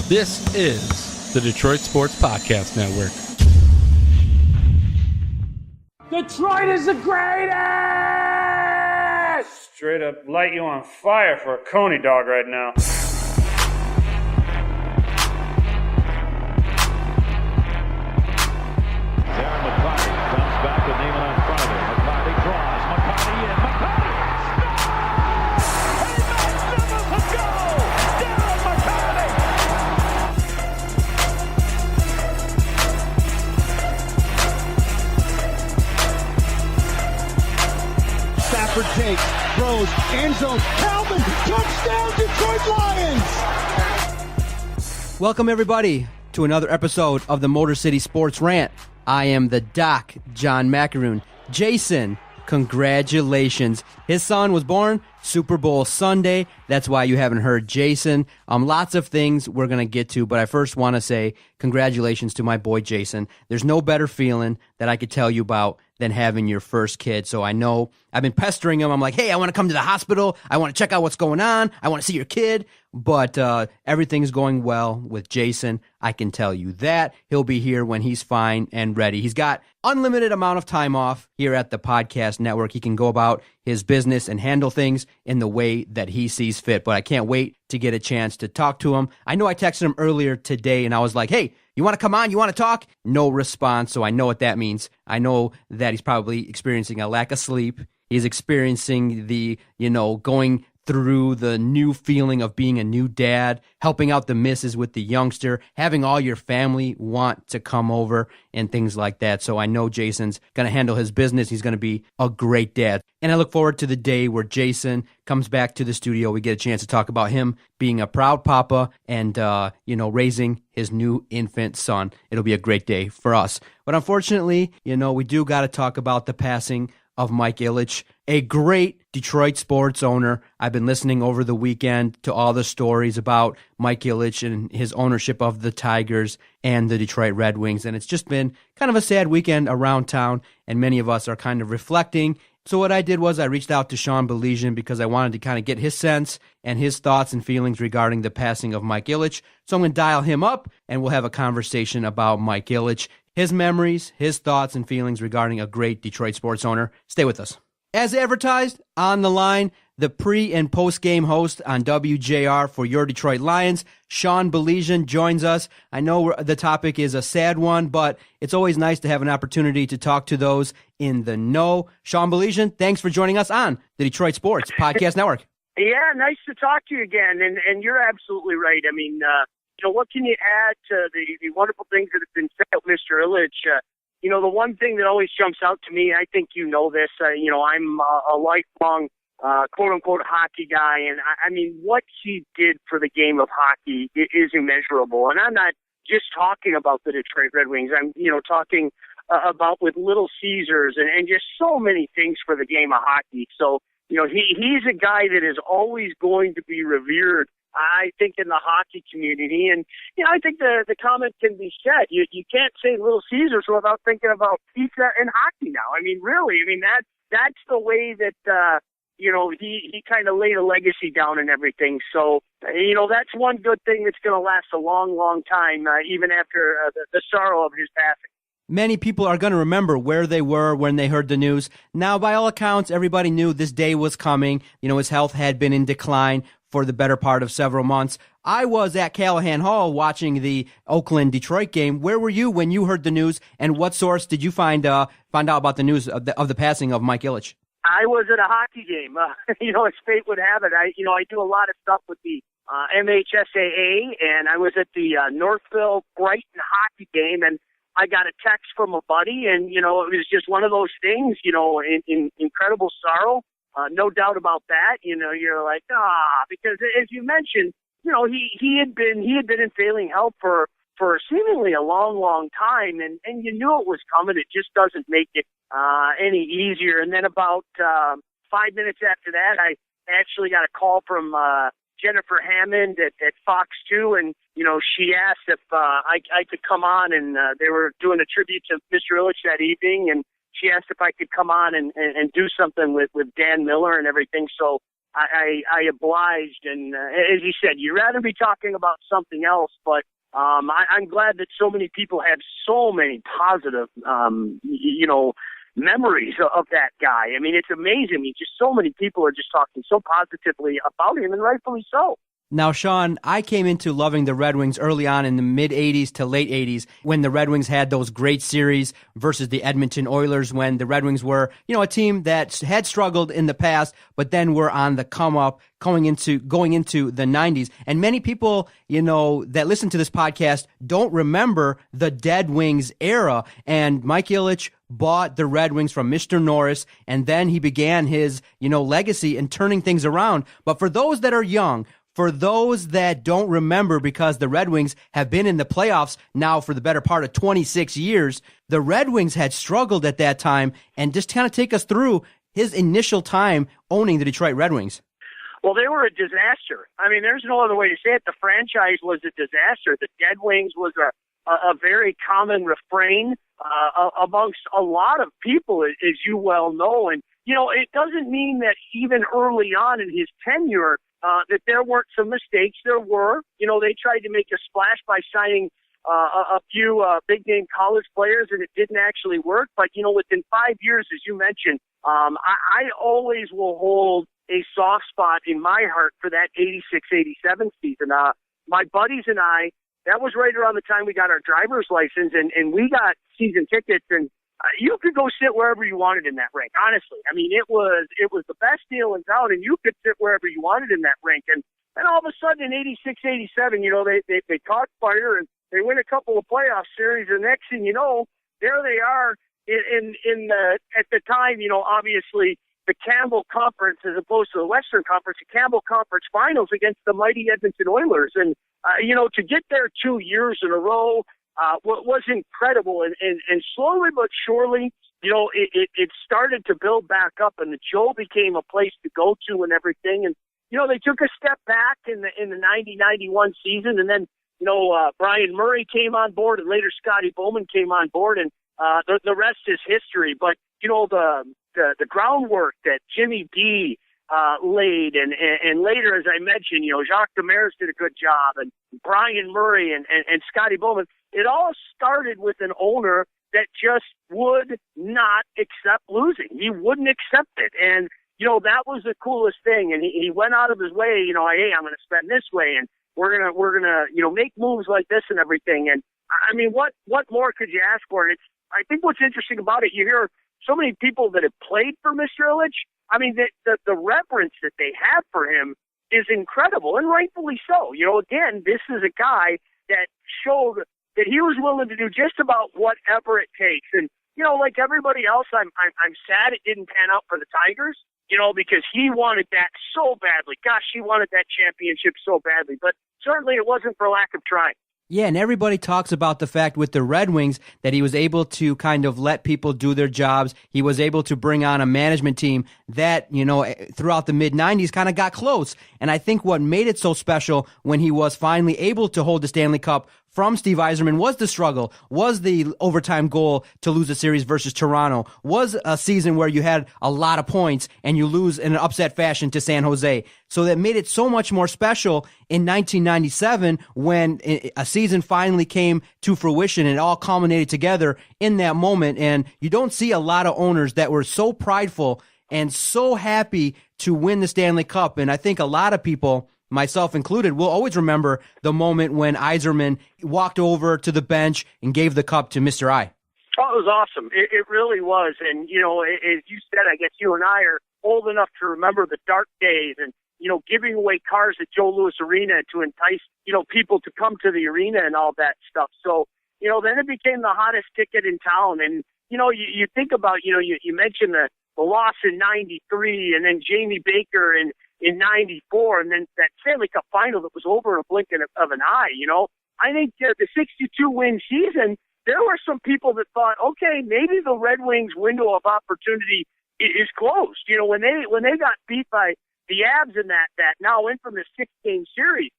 This is the Detroit Sports Podcast Network. Detroit is the greatest! Straight up light you on fire for a Coney dog right now. Darren McCarty comes back with Neiman on front of him. McCarty draws. McCarty in. McCarty scores! A magnificent goal! Darren McCarty! Stafford takes, throws, end zone, Calvin, touchdown, Detroit Lions! Welcome, everybody, to another episode of the Motor City Sports Rant. I am the Doc, John Macaroon. Jason, congratulations. His son was born Super Bowl Sunday. That's why you haven't heard Jason. Lots of things we're going to get to, but I first want to say congratulations to my boy Jason. There's no better feeling that I could tell you about than having your first kid. So I know I've been pestering him. I'm like, hey, I want to come to the hospital. I want to check out what's going on. I want to see your kid. But everything's going well with Jason. I can tell you that. He'll be here when he's fine and ready. He's got unlimited amount of time off here at the podcast network. He can go about his business and handle things in the way that he sees fit. But I can't wait to get a chance to talk to him. I know I texted him earlier today and I was like, hey, you want to come on? You want to talk? No response. So I know what that means. I know that he's probably experiencing a lack of sleep. He's experiencing the, going through the new feeling of being a new dad, helping out the missus with the youngster, having all your family want to come over and things like that. So I know Jason's going to handle his business. He's going to be a great dad. And I look forward to the day where Jason comes back to the studio. We get a chance to talk about him being a proud papa and, raising his new infant son. It'll be a great day for us. But unfortunately, we do got to talk about the passing of Mike Ilitch, a great Detroit sports owner. I've been listening over the weekend to all the stories about Mike Ilitch and his ownership of the Tigers and the Detroit Red Wings, and it's just been kind of a sad weekend around town, and many of us are kind of reflecting. So what I did was I reached out to Sean Baligian because I wanted to kind of get his sense and his thoughts and feelings regarding the passing of Mike Ilitch. So I'm going to dial him up, and we'll have a conversation about Mike Ilitch, his memories, his thoughts and feelings regarding a great Detroit sports owner. Stay with us. As advertised, on the line, the pre- and post-game host on WJR for your Detroit Lions, Sean Baligian, joins us. I know the topic is a sad one, but it's always nice to have an opportunity to talk to those in the know. Sean Baligian, thanks for joining us on the Detroit Sports Podcast Network. Yeah, nice to talk to you again, and you're absolutely right. I mean, what can you add to the wonderful things that have been said about Mr. Ilitch? The one thing that always jumps out to me, I think you know this, I'm a lifelong, quote-unquote, hockey guy, and I mean, what he did for the game of hockey is immeasurable. And I'm not just talking about the Detroit Red Wings. I'm, talking about with Little Caesars and just so many things for the game of hockey. So, he's a guy that is always going to be revered, I think, in the hockey community. And, I think the comment can be said. You can't say Little Caesars without thinking about pizza and hockey now. I mean, really, that's the way that, he kind of laid a legacy down and everything. So, that's one good thing that's going to last a long, long time, even after the sorrow of his passing. Many people are going to remember where they were when they heard the news. Now, by all accounts, everybody knew this day was coming. His health had been in decline for the better part of several months. I was at Callahan Hall watching the Oakland-Detroit game. Where were you when you heard the news, and what source did you find out about the news of the passing of Mike Ilitch? I was at a hockey game. As fate would have it, I do a lot of stuff with the MHSAA, and I was at the Northville-Brighton hockey game, and I got a text from a buddy, and, it was just one of those things, in incredible sorrow. No doubt about that. You're like, because as you mentioned, he had been in failing health for seemingly a long, long time, and you knew it was coming. It just doesn't make it any easier. And then about 5 minutes after that, I actually got a call from Jennifer Hammond at Fox 2, and, she asked if I could come on, and they were doing a tribute to Mr. Ilitch that evening, and she asked if I could come on and do something with Dan Miller and everything. So I obliged. And as you said, you'd rather be talking about something else, but I'm glad that so many people have so many positive, memories of that guy. I mean, it's amazing. I mean, just so many people are just talking so positively about him, and rightfully so. Now, Sean, I came into loving the Red Wings early on in the mid-'80s to late '80s when the Red Wings had those great series versus the Edmonton Oilers, when the Red Wings were, a team that had struggled in the past, but then were on the come-up going into the '90s. And many people, that listen to this podcast don't remember the Dead Wings era. And Mike Ilitch bought the Red Wings from Mr. Norris, and then he began his, legacy in turning things around. But for those that are young, for those that don't remember, because the Red Wings have been in the playoffs now for the better part of 26 years, the Red Wings had struggled at that time. And just kind of take us through his initial time owning the Detroit Red Wings. Well, they were a disaster. I mean, there's no other way to say it. The franchise was a disaster. The Dead Wings was a very common refrain amongst a lot of people, as you well know. And, it doesn't mean that even early on in his tenure, that there weren't some mistakes. There were. They tried to make a splash by signing a few big-name college players, and it didn't actually work. But, within 5 years, as you mentioned, I always will hold a soft spot in my heart for that 86-87 season. My buddies and I, that was right around the time we got our driver's license, and we got season tickets, and you could go sit wherever you wanted in that rink. Honestly, I mean, it was the best deal in town, and you could sit wherever you wanted in that rink. And all of a sudden, in 86-87, they caught fire and they win a couple of playoff series. And next thing you know, there they are at the time. Obviously the Campbell Conference as opposed to the Western Conference, the Campbell Conference Finals against the mighty Edmonton Oilers, and to get there 2 years in a row. What was incredible, and slowly but surely, it started to build back up, and the Joe became a place to go to and everything. And they took a step back in the 90-91 season, and then Brian Murray came on board, and later Scotty Bowman came on board, and the rest is history. But the groundwork that Jimmy B laid, and later, as I mentioned, Jacques Demers did a good job, and Brian Murray and Scotty Bowman. It all started with an owner that just would not accept losing. He wouldn't accept it. And, that was the coolest thing. And he went out of his way, hey, I'm going to spend this way, and we're going to, make moves like this and everything. And I mean, what more could you ask for? I think what's interesting about it, you hear so many people that have played for Mr. Ilitch. I mean, the reverence that they have for him is incredible, and rightfully so. Again, this is a guy that showed that he was willing to do just about whatever it takes. And, like everybody else, I'm sad it didn't pan out for the Tigers, because he wanted that so badly. Gosh, he wanted that championship so badly. But certainly it wasn't for lack of trying. Yeah, and everybody talks about the fact with the Red Wings that he was able to kind of let people do their jobs. He was able to bring on a management team that, throughout the mid-'90s kind of got close. And I think what made it so special when he was finally able to hold the Stanley Cup from Steve Yzerman was the struggle, was the overtime goal to lose a series versus Toronto, was a season where you had a lot of points and you lose in an upset fashion to San Jose. So that made it so much more special in 1997 when a season finally came to fruition and it all culminated together in that moment. And you don't see a lot of owners that were so prideful and so happy to win the Stanley Cup. And I think a lot of people, myself included, will always remember the moment when Yzerman walked over to the bench and gave the cup to Mr. I. Oh, it was awesome. It really was. And, as you said, I guess you and I are old enough to remember the dark days and, giving away cars at Joe Louis Arena to entice, people to come to the arena and all that stuff. So, then it became the hottest ticket in town. And, you think about, you mentioned the loss in 93 and then Jamie Baker in 94, and then that Stanley Cup final that was over in a blink of an eye. I think the 62-win season, there were some people that thought, okay, maybe the Red Wings' window of opportunity is closed. When they got beat by the Abs in that now infamous 6-game series,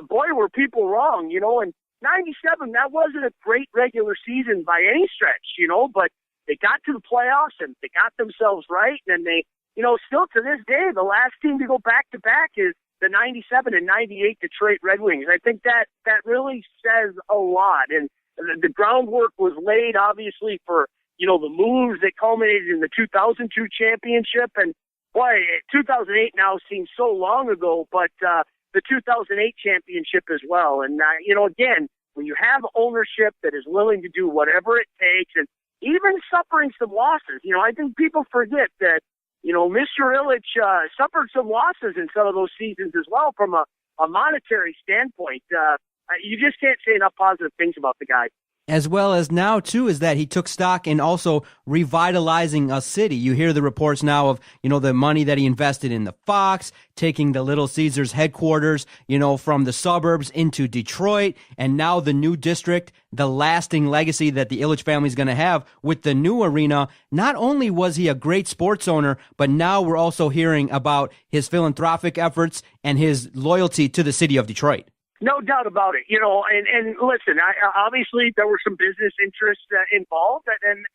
boy, were people wrong. And 97, that wasn't a great regular season by any stretch, but they got to the playoffs and they got themselves right, and then still to this day, the last team to go back-to-back is the 97 and 98 Detroit Red Wings. I think that really says a lot. And the groundwork was laid, obviously, for, the moves that culminated in the 2002 championship. And, boy, 2008 now seems so long ago, but the 2008 championship as well. And, again, when you have ownership that is willing to do whatever it takes and even suffering some losses, I think people forget that, Mr. Ilitch suffered some losses in some of those seasons as well from a monetary standpoint. You just can't say enough positive things about the guy. As well as now, too, is that he took stock in also revitalizing a city. You hear the reports now of, the money that he invested in the Fox, taking the Little Caesars headquarters, from the suburbs into Detroit, and now the new district, the lasting legacy that the Ilitch family is going to have with the new arena. Not only was he a great sports owner, but now we're also hearing about his philanthropic efforts and his loyalty to the city of Detroit. No doubt about it, and listen, obviously there were some business interests involved, and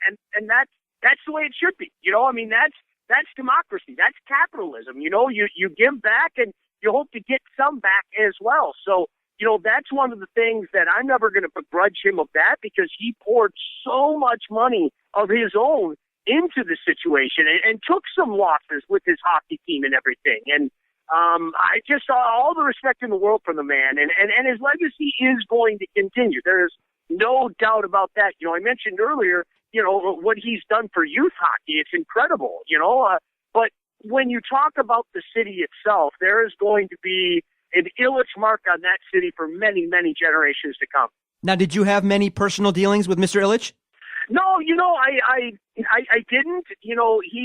that's the way it should be. That's democracy. That's capitalism. You give back and you hope to get some back as well. So, that's one of the things that I'm never going to begrudge him of that, because he poured so much money of his own into the situation and took some losses with his hockey team and everything. And I just saw all the respect in the world for the man, and his legacy is going to continue. There's no doubt about that. I mentioned earlier, what he's done for youth hockey. It's incredible, but when you talk about the city itself, there is going to be an Ilitch mark on that city for many, many generations to come. Now, did you have many personal dealings with Mr. Ilitch? No, I didn't. He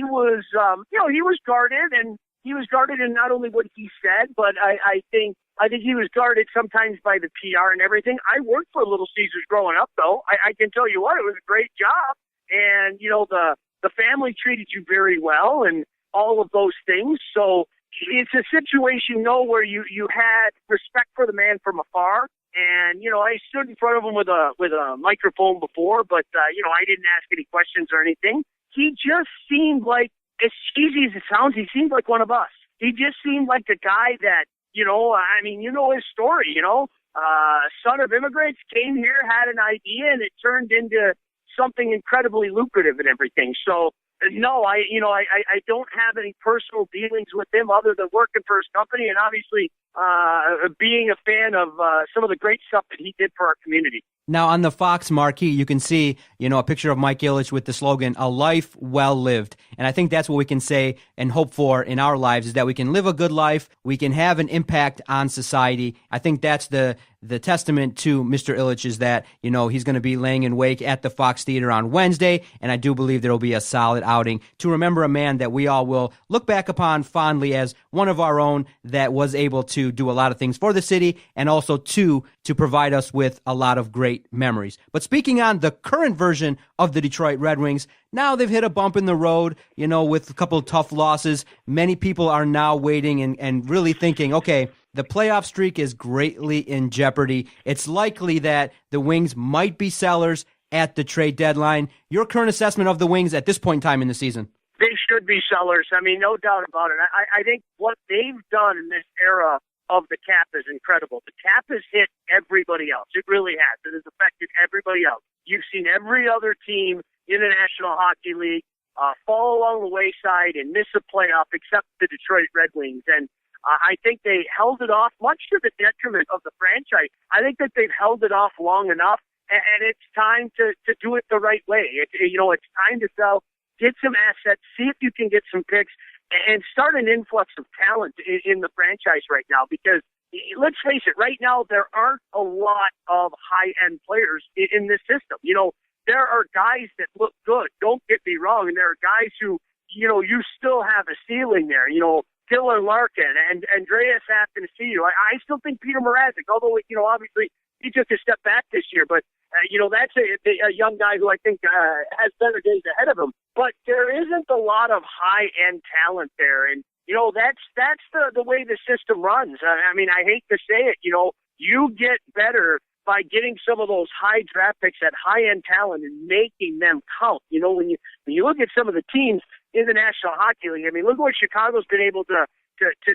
was, he was guarded, and he was guarded in not only what he said, but I think he was guarded sometimes by the PR and everything. I worked for Little Caesars growing up, though. I can tell you what, it was a great job. And, the family treated you very well and all of those things. So it's a situation, where you had respect for the man from afar. And, I stood in front of him with a microphone before, but, I didn't ask any questions or anything. He just seemed like, as cheesy as it sounds, he seemed like one of us. He just seemed like a guy that, his story, son of immigrants, came here, had an idea, and it turned into something incredibly lucrative and everything. So, no, I don't have any personal dealings with him other than working for his company and obviously being a fan of some of the great stuff that he did for our community. Now, on the Fox marquee, you can see, a picture of Mike Ilitch with the slogan, "A life well lived." And I think that's what we can say and hope for in our lives, is that we can live a good life, we can have an impact on society. I think that's the testament to Mr. Ilitch, is that, he's going to be laying in wake at the Fox Theater on Wednesday, and I do believe there will be a solid outing to remember a man that we all will look back upon fondly as one of our own that was able to do a lot of things for the city and also to provide us with a lot of great memories. But speaking on the current version of the Detroit Red Wings, now they've hit a bump in the road, with a couple of tough losses. Many people are now waiting and really thinking, okay, the playoff streak is greatly in jeopardy. It's likely that the Wings might be sellers at the trade deadline. Your current assessment of the Wings at this point in time in the season? They should be sellers. No doubt about it. I think what they've done in this era of the cap is incredible. The cap has hit everybody else. It really has. It has affected everybody else. You've seen every other team in the National Hockey League fall along the wayside and miss a playoff except the Detroit Red Wings. And I think they held it off, much to the detriment of the franchise. I think that they've held it off long enough, and it's time to do it the right way. It's time to sell, get some assets, see if you can get some picks, and start an influx of talent in the franchise right now. Because let's face it, right now there aren't a lot of high-end players in this system. There are guys that look good, don't get me wrong, and there are guys who, you still have a ceiling there. Dylan Larkin and Andreas Athanasiou. I still think Peter Mrazek, although, obviously he took a step back this year, but, that's a young guy who I think has better days ahead of him. But there isn't a lot of high-end talent there, and, that's the way the system runs. I hate to say it, you get better by getting some of those high draft picks at high-end talent and making them count. When you look at some of the teams in the National Hockey League. I mean, look what Chicago's been able to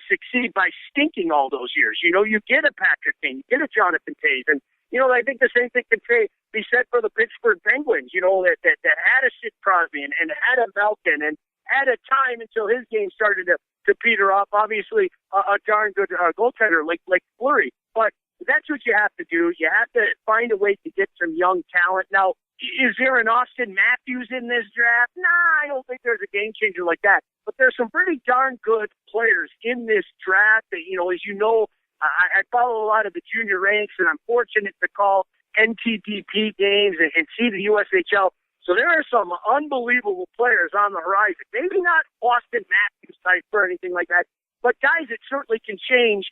succeed by stinking all those years. You know, you get a Patrick Kane, you get a Jonathan Toews, and you know, I think the same thing can be said for the Pittsburgh Penguins. You know, that had a Sid Crosby and had a Malkin and had a time until his game started to peter off. Obviously, a darn good goaltender like Fleury, but that's what you have to do. You have to find a way to get some young talent. Now, is there an Austin Matthews in this draft? Nah, I don't think there's a game changer like that. But there's some pretty darn good players in this draft that, you know, as you know, I follow a lot of the junior ranks, and I'm fortunate to call NTDP games and see the USHL. So there are some unbelievable players on the horizon. Maybe not Austin Matthews type or anything like that, but guys that certainly can change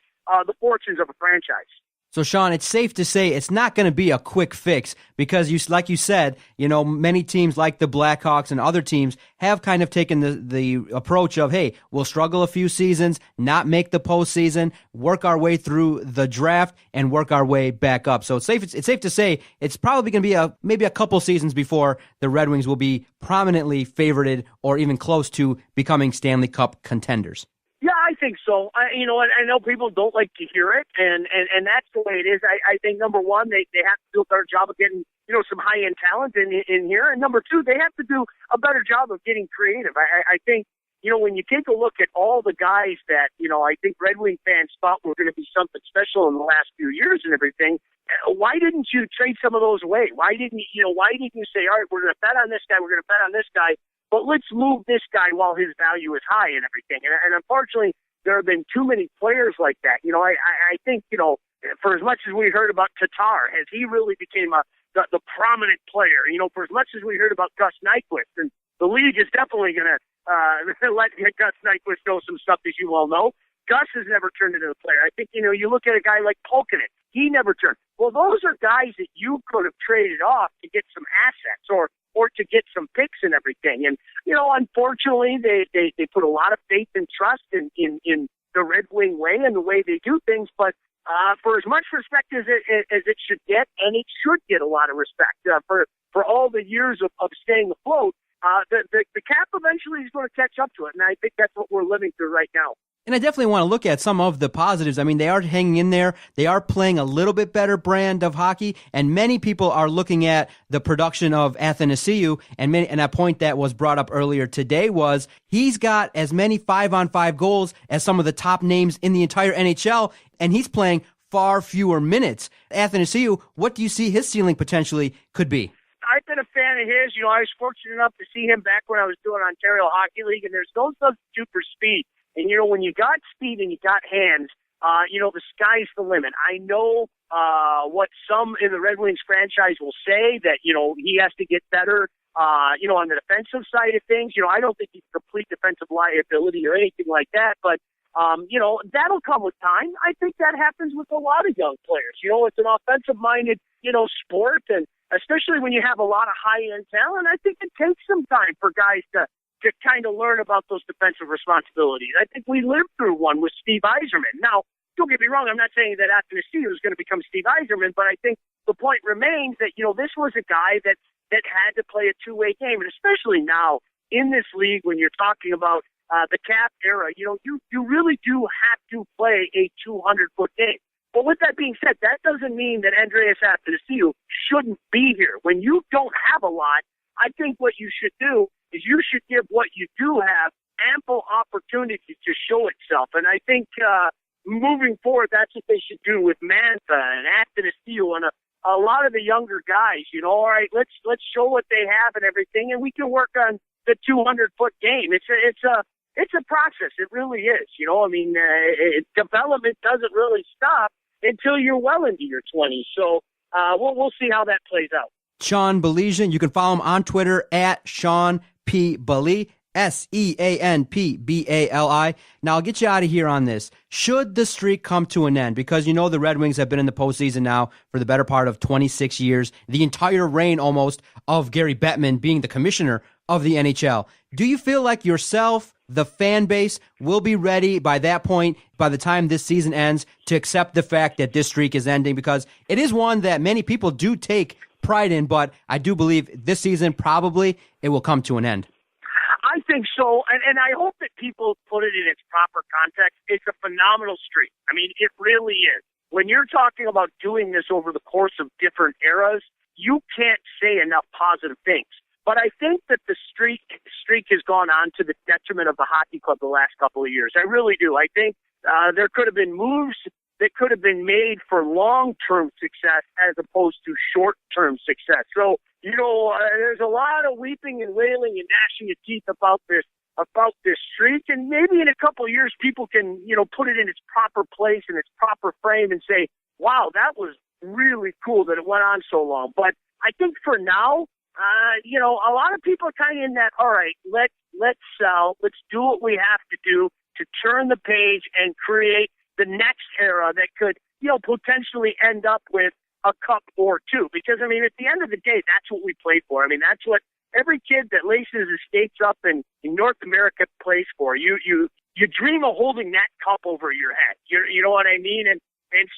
the fortunes of a franchise. So, Sean, it's safe to say it's not going to be a quick fix because, like you said, you know, many teams like the Blackhawks and other teams have kind of taken the approach of, hey, we'll struggle a few seasons, not make the postseason, work our way through the draft, and work our way back up. So it's safe to say it's probably going to be maybe a couple seasons before the Red Wings will be prominently favorited or even close to becoming Stanley Cup contenders. Yeah, I think so. I know people don't like to hear it, and that's the way it is. I think, number one, they have to do a better job of getting, you know, some high-end talent in here. And number two, they have to do a better job of getting creative. I think, you know, when you take a look at all the guys that, you know, I think Red Wing fans thought were going to be something special in the last few years and everything, why didn't you trade some of those away? Why didn't you say, all right, we're going to bet on this guy, we're going to bet on this guy, but let's move this guy while his value is high and everything. And unfortunately, there have been too many players like that. You know, I think, you know, for as much as we heard about Tatar, as he really became the prominent player, you know, for as much as we heard about Gus Nyquist, and the league is definitely going to let Gus Nyquist know some stuff, as you well know. Gus has never turned into a player. I think, you know, you look at a guy like Polkinen, he never turned. Well, those are guys that you could have traded off to get some assets or to get some picks and everything. And, you know, unfortunately, they put a lot of faith and trust in the Red Wing way and the way they do things. But for as much respect as it should get, and it should get a lot of respect for all the years of staying afloat, the cap eventually is going to catch up to it. And I think that's what we're living through right now. And I definitely want to look at some of the positives. I mean, they are hanging in there. They are playing a little bit better brand of hockey, and many people are looking at the production of Athanasiou, and a point that was brought up earlier today was he's got as many 5-on-5 goals as some of the top names in the entire NHL, and he's playing far fewer minutes. Athanasiou, what do you see his ceiling potentially could be? I've been a fan of his. You know, I was fortunate enough to see him back when I was doing Ontario Hockey League, and there's no substitute for speed. And, you know, when you got speed and you got hands, you know, the sky's the limit. I know what some in the Red Wings franchise will say, that, you know, he has to get better, you know, on the defensive side of things. You know, I don't think he's a complete defensive liability or anything like that, but, you know, that'll come with time. I think that happens with a lot of young players. You know, it's an offensive-minded, you know, sport, and especially when you have a lot of high-end talent, I think it takes some time for guys to kind of learn about those defensive responsibilities. I think we lived through one with Steve Yzerman. Now, don't get me wrong, I'm not saying that Athanasiou is going to become Steve Yzerman, but I think the point remains that, you know, this was a guy that had to play a two-way game, and especially now in this league when you're talking about the cap era, you know, you really do have to play a 200-foot game. But with that being said, that doesn't mean that Andreas Athanasiou shouldn't be here. When you don't have a lot, I think what you should do is you should give what you do have ample opportunity to show itself. And I think moving forward, that's what they should do with Mantha and Athanasiou and a lot of the younger guys. You know, all right, let's show what they have and everything, and we can work on the 200-foot game. It's a process. It really is. You know, I mean, development doesn't really stop until you're well into your 20s. So we'll see how that plays out. Sean Baligian, you can follow him on Twitter at Sean P. Bali, SEANPBALI. Now, I'll get you out of here on this. Should the streak come to an end? Because you know the Red Wings have been in the postseason now for the better part of 26 years, the entire reign almost of Gary Bettman being the commissioner of the NHL. Do you feel like yourself, the fan base, will be ready by that point, by the time this season ends, to accept the fact that this streak is ending? Because it is one that many people do take pride in, but I do believe this season probably it will come to an end. I I think so, and I hope that people put it in its proper context. It's a phenomenal streak. I mean, it really is. When you're talking about doing this over the course of different eras, you can't say enough positive things. But I think that the streak has gone on to the detriment of the hockey club the last couple of years. I really do. I think there could have been moves that could have been made for long-term success as opposed to short-term success. So, there's a lot of weeping and wailing and gnashing of teeth about this streak, and maybe in a couple of years people can, put it in its proper place, in its proper frame, and say, wow, that was really cool that it went on so long. But I think for now, a lot of people are kind of in that, all right, let's do what we have to do to turn the page and create the next era that could, potentially end up with a cup or two. Because, I mean, at the end of the day, that's what we play for. I mean, that's what every kid that laces his skates up in North America plays for. You dream of holding that cup over your head. You know what I mean? And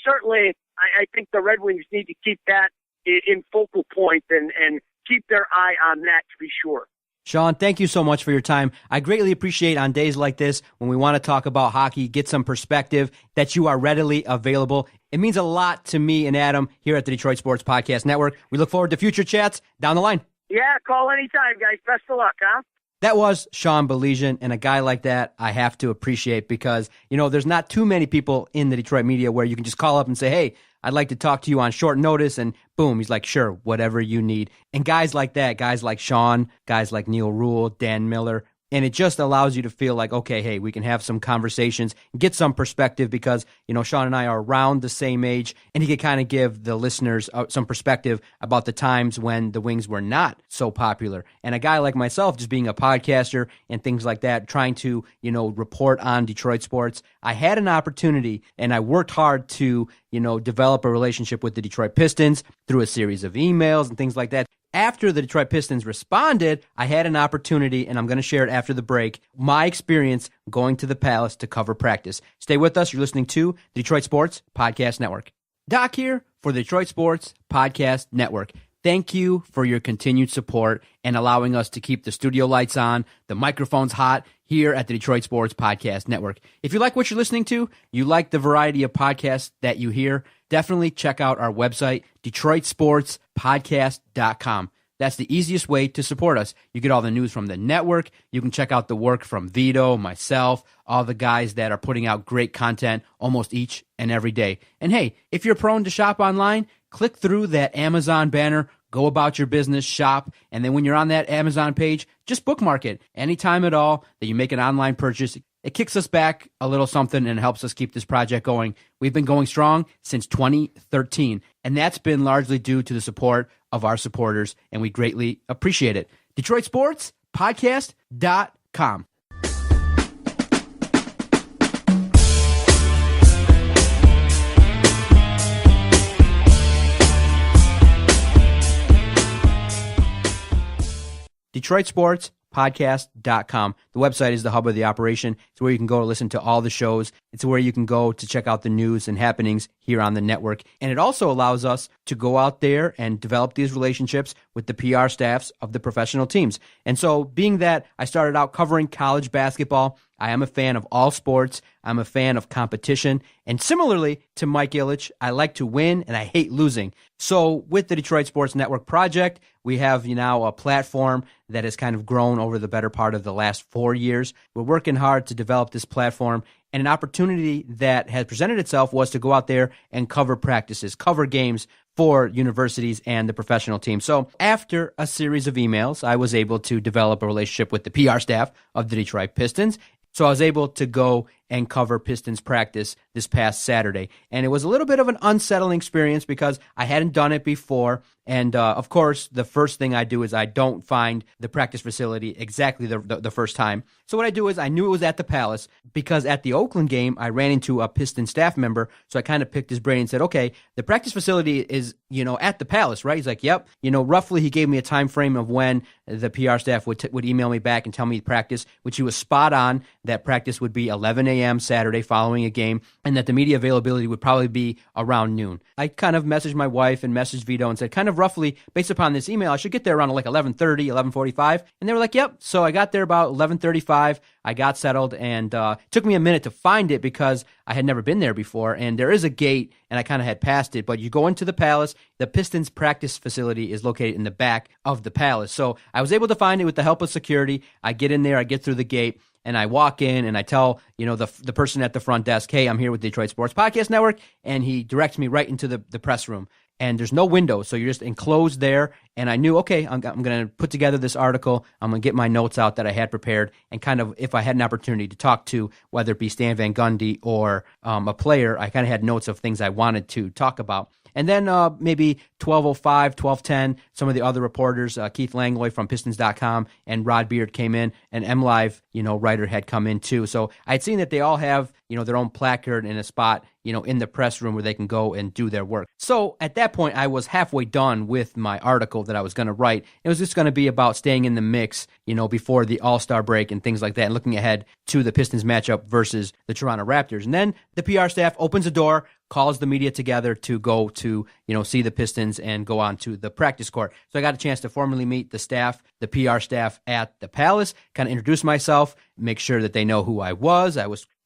certainly, I think the Red Wings need to keep that in focal point and keep their eye on that to be sure. Sean, thank you so much for your time. I greatly appreciate on days like this when we want to talk about hockey, get some perspective, that you are readily available. It means a lot to me and Adam here at the Detroit Sports Podcast Network. We look forward to future chats down the line. Yeah, call anytime, guys. Best of luck, huh? That was Sean Baligian, and a guy like that I have to appreciate because, there's not too many people in the Detroit media where you can just call up and say, hey, I'd like to talk to you on short notice, and boom, he's like, sure, whatever you need. And guys like that, guys like Sean, guys like Neil Rule, Dan Miller, and it just allows you to feel like, okay, hey, we can have some conversations, get some perspective because, Sean and I are around the same age, and he could kind of give the listeners some perspective about the times when the Wings were not so popular. And a guy like myself, just being a podcaster and things like that, trying to, report on Detroit sports, I had an opportunity and I worked hard to, develop a relationship with the Detroit Pistons through a series of emails and things like that. After the Detroit Pistons responded, I had an opportunity, and I'm going to share it after the break, my experience going to the Palace to cover practice. Stay with us. You're listening to the Detroit Sports Podcast Network. Doc here for the Detroit Sports Podcast Network. Thank you for your continued support and allowing us to keep the studio lights on, the microphones hot here at the Detroit Sports Podcast Network. If you like what you're listening to, you like the variety of podcasts that you hear, definitely check out our website, DetroitSportsPodcast.com. That's the easiest way to support us. You get all the news from the network. You can check out the work from Vito, myself, all the guys that are putting out great content almost each and every day. And hey, if you're prone to shop online, click through that Amazon banner, go about your business, shop, and then when you're on that Amazon page, just bookmark it. Anytime at all that you make an online purchase, it kicks us back a little something and helps us keep this project going. We've been going strong since 2013, and that's been largely due to the support of our supporters, and we greatly appreciate it. DetroitSportsPodcast.com. DetroitSportsPodcast.com. The website is the hub of the operation. It's where you can go to listen to all the shows. It's where you can go to check out the news and happenings here on the network. And it also allows us to go out there and develop these relationships with the PR staffs of the professional teams. And so being that I started out covering college basketball, I am a fan of all sports. I'm a fan of competition. And similarly to Mike Ilitch, I like to win and I hate losing. So with the Detroit Sports Network project, we have now a platform that has kind of grown over the better part of the last 4 years. We're working hard to develop this platform, and an opportunity that has presented itself was to go out there and cover practices, cover games for universities and the professional team. So after a series of emails, I was able to develop a relationship with the PR staff of the Detroit Pistons. So I was able to go and cover Pistons practice this past Saturday. And it was a little bit of an unsettling experience because I hadn't done it before. And of course, the first thing I do is I don't find the practice facility exactly the first time. So what I do is I knew it was at the Palace because at the Oakland game, I ran into a Pistons staff member. So I kind of picked his brain and said, okay, the practice facility is, at the Palace, right? He's like, yep. Roughly he gave me a time frame of when the PR staff would email me back and tell me practice, which he was spot on. That practice would be 11 a.m. a.m. Saturday following a game, and that the media availability would probably be around noon. I kind of messaged my wife and messaged Vito and said, kind of roughly, based upon this email, I should get there around like 11:30, 11:45. And they were like, yep. So I got there about 11:35. I got settled, and it took me a minute to find it because I had never been there before. And there is a gate, and I kind of had passed it. But you go into the Palace. The Pistons practice facility is located in the back of the Palace. So I was able to find it with the help of security. I get in there, I get through the gate, and I walk in, and I tell the person at the front desk, hey, I'm here with Detroit Sports Podcast Network, and he directs me right into the press room. And there's no window, so you're just enclosed there. And I knew, okay, I'm going to put together this article. I'm going to get my notes out that I had prepared, and kind of, if I had an opportunity to talk to, whether it be Stan Van Gundy or a player, I kind of had notes of things I wanted to talk about. And then maybe 12:05, 12:10, some of the other reporters, Keith Langlois from Pistons.com and Rod Beard came in, and MLive, writer had come in too. So I'd seen that they all have, their own placard in a spot, in the press room where they can go and do their work. So at that point, I was halfway done with my article that I was going to write. It was just going to be about staying in the mix, before the All-Star break and things like that, and looking ahead to the Pistons matchup versus the Toronto Raptors. And then the PR staff opens a door, calls the media together to go to, see the Pistons and go on to the practice court. So I got a chance to formally meet the staff, the PR staff at the Palace, kind of introduce myself, make sure that they know who I was.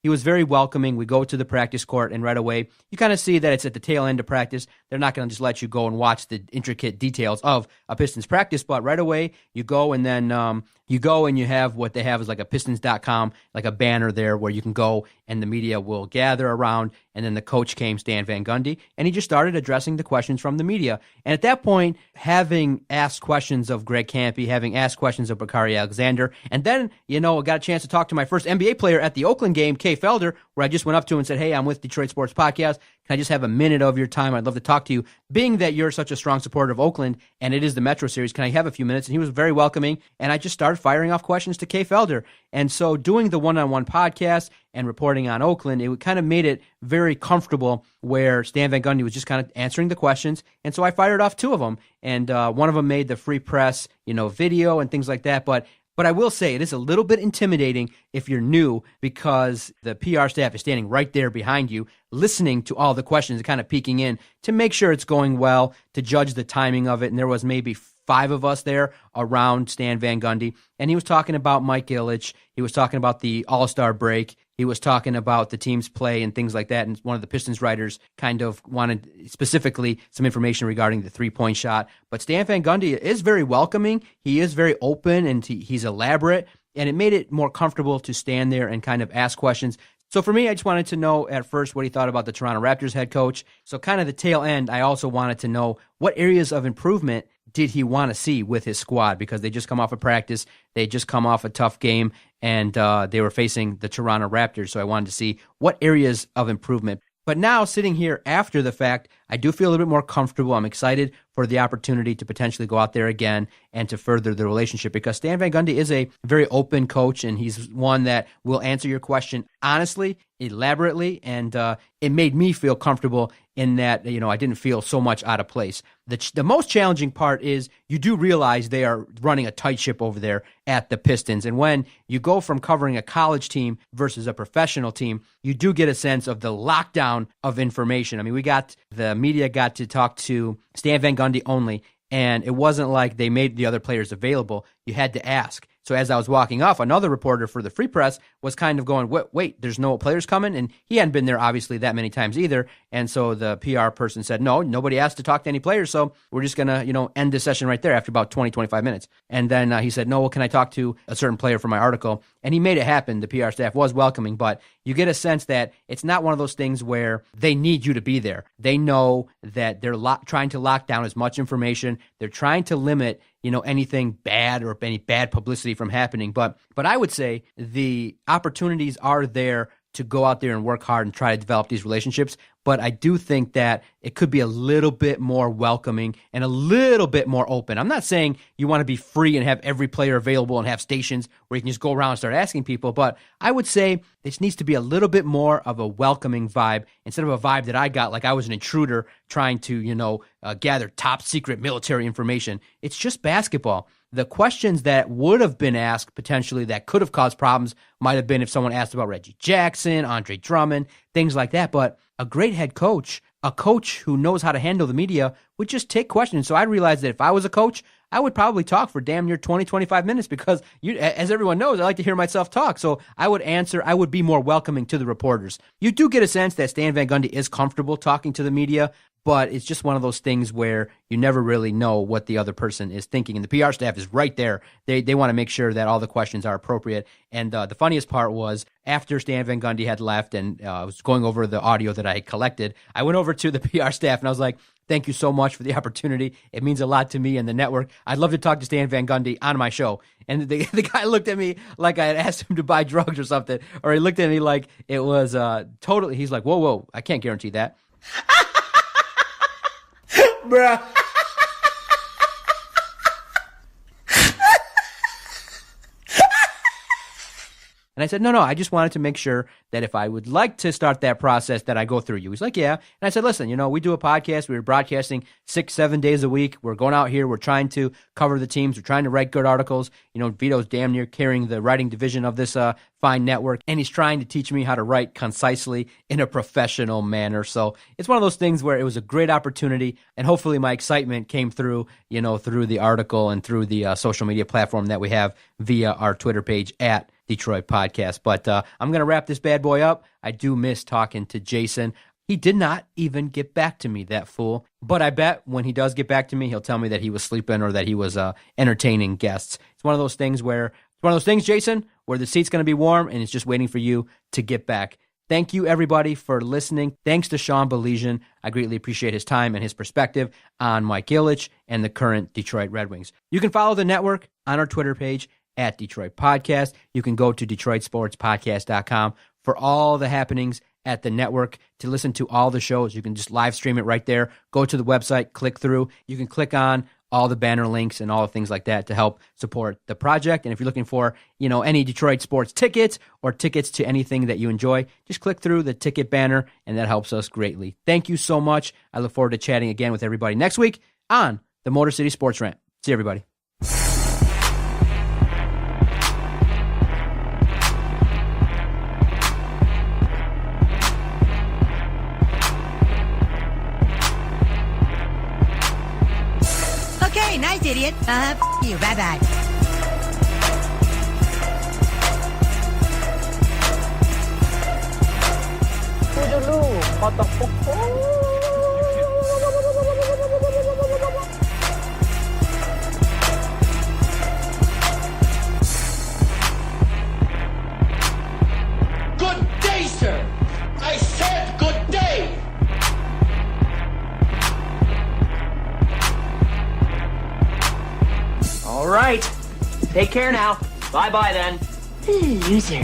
He was very welcoming. We go to the practice court, and right away, you kind of see that it's at the tail end of practice. They're not going to just let you go and watch the intricate details of a Pistons practice, but right away, you go, and then you go and you have what they have is like a Pistons.com, like a banner there where you can go, and the media will gather around, and then the coach came, Stan Van Gundy, and he just started addressing the questions from the media. And at that point, having asked questions of Greg Kampe, having asked questions of Bakari Alexander, and then, I got a chance to talk to my first NBA player at the Oakland game, Kay Felder, where I just went up to him and said, hey, I'm with Detroit Sports Podcast. Can I just have a minute of your time? I'd love to talk to you. Being that you're such a strong supporter of Oakland, and it is the Metro Series, can I have a few minutes? And he was very welcoming, and I just started firing off questions to Kay Felder. And so doing the one-on-one podcast and reporting on Oakland, it kind of made it very comfortable where Stan Van Gundy was just kind of answering the questions. And so I fired off two of them, and one of them made the free press, video and things like that. But I will say it is a little bit intimidating if you're new, because the PR staff is standing right there behind you, listening to all the questions and kind of peeking in to make sure it's going well, to judge the timing of it. And there was maybe 5 of us there around Stan Van Gundy, and he was talking about Mike Ilitch. He was talking about the All-Star break. He was talking about the team's play and things like that. And one of the Pistons writers kind of wanted specifically some information regarding the three-point shot. But Stan Van Gundy is very welcoming. He is very open, and he's elaborate. And it made it more comfortable to stand there and kind of ask questions. So for me, I just wanted to know at first what he thought about the Toronto Raptors head coach. So kind of the tail end, I also wanted to know what areas of improvement did he want to see with his squad, because they just come off a practice, they just come off a tough game, and they were facing the Toronto Raptors. So I wanted to see what areas of improvement. But now, sitting here after the fact, I do feel a little bit more comfortable. I'm excited for the opportunity to potentially go out there again and to further the relationship, because Stan Van Gundy is a very open coach, and he's one that will answer your question honestly, elaborately, and it made me feel comfortable in that, I didn't feel so much out of place. The most challenging part is you do realize they are running a tight ship over there at the Pistons. And when you go from covering a college team versus a professional team, you do get a sense of the lockdown of information. I mean, the media got to talk to Stan Van Gundy only, and it wasn't like they made the other players available. You had to ask. So as I was walking off, another reporter for the Free Press was kind of going, wait, there's no players coming? And he hadn't been there, obviously, that many times either. And so the PR person said, no, nobody asked to talk to any players, so we're just going to, end this session right there after about 20, 25 minutes. And then he said, no, well, can I talk to a certain player for my article? And he made it happen. The PR staff was welcoming, but you get a sense that it's not one of those things where they need you to be there. They know that they're trying to lock down as much information. They're trying to limit anything bad or any bad publicity from happening. But I would say the opportunities are there to go out there and work hard and try to develop these relationships. But I do think that it could be a little bit more welcoming and a little bit more open. I'm not saying you want to be free and have every player available and have stations where you can just go around and start asking people, but I would say this needs to be a little bit more of a welcoming vibe instead of a vibe that I got like I was an intruder trying to, gather top secret military information. It's just basketball. The questions that would have been asked potentially that could have caused problems might have been if someone asked about Reggie Jackson, Andre Drummond, things like that. But a great head coach, a coach who knows how to handle the media, would just take questions. So I realized that if I was a coach, I would probably talk for damn near 20, 25 minutes because, as everyone knows, I like to hear myself talk. So I would answer. I would be more welcoming to the reporters. You do get a sense that Stan Van Gundy is comfortable talking to the media, but it's just one of those things where you never really know what the other person is thinking. And the PR staff is right there. They want to make sure that all the questions are appropriate. And the funniest part was after Stan Van Gundy had left and I was going over the audio that I had collected, I went over to the PR staff and I was like, thank you so much for the opportunity. It means a lot to me and the network. I'd love to talk to Stan Van Gundy on my show. And the guy looked at me like I had asked him to buy drugs or something. Or he looked at me like it was totally, he's like, whoa, I can't guarantee that. Bruh. And I said, no, I just wanted to make sure that if I would like to start that process that I go through you. He's like, yeah. And I said, listen, we do a podcast. We're broadcasting 6-7 days a week. We're going out here. We're trying to cover the teams. We're trying to write good articles. Vito's damn near carrying the writing division of this fine network. And he's trying to teach me how to write concisely in a professional manner. So it's one of those things where it was a great opportunity. And hopefully my excitement came through, through the article and through the social media platform that we have via our Twitter page at Detroit Podcast. But I'm going to wrap this bad boy up. I do miss talking to Jason. He did not even get back to me, that fool. But I bet when he does get back to me, he'll tell me that he was sleeping or that he was entertaining guests. It's one of those things, Jason, where the seat's going to be warm and it's just waiting for you to get back. Thank you, everybody, for listening. Thanks to Sean Baligian. I greatly appreciate his time and his perspective on Mike Ilitch and the current Detroit Red Wings. You can follow the network on our Twitter page at Detroit Podcast. You can go to DetroitSportsPodcast.com for all the happenings at the network. To listen to all the shows, you can just live stream it right there. Go to the website, click through. You can click on all the banner links and all the things like that to help support the project. And if you're looking for, any Detroit sports tickets or tickets to anything that you enjoy, just click through the ticket banner and that helps us greatly. Thank you so much. I look forward to chatting again with everybody next week on the Motor City Sports Rant. See you, everybody. Okay, nice idiot. F you. Bye-bye. Good day, sir. I said good day. All right. Take care now. Bye-bye then. Loser.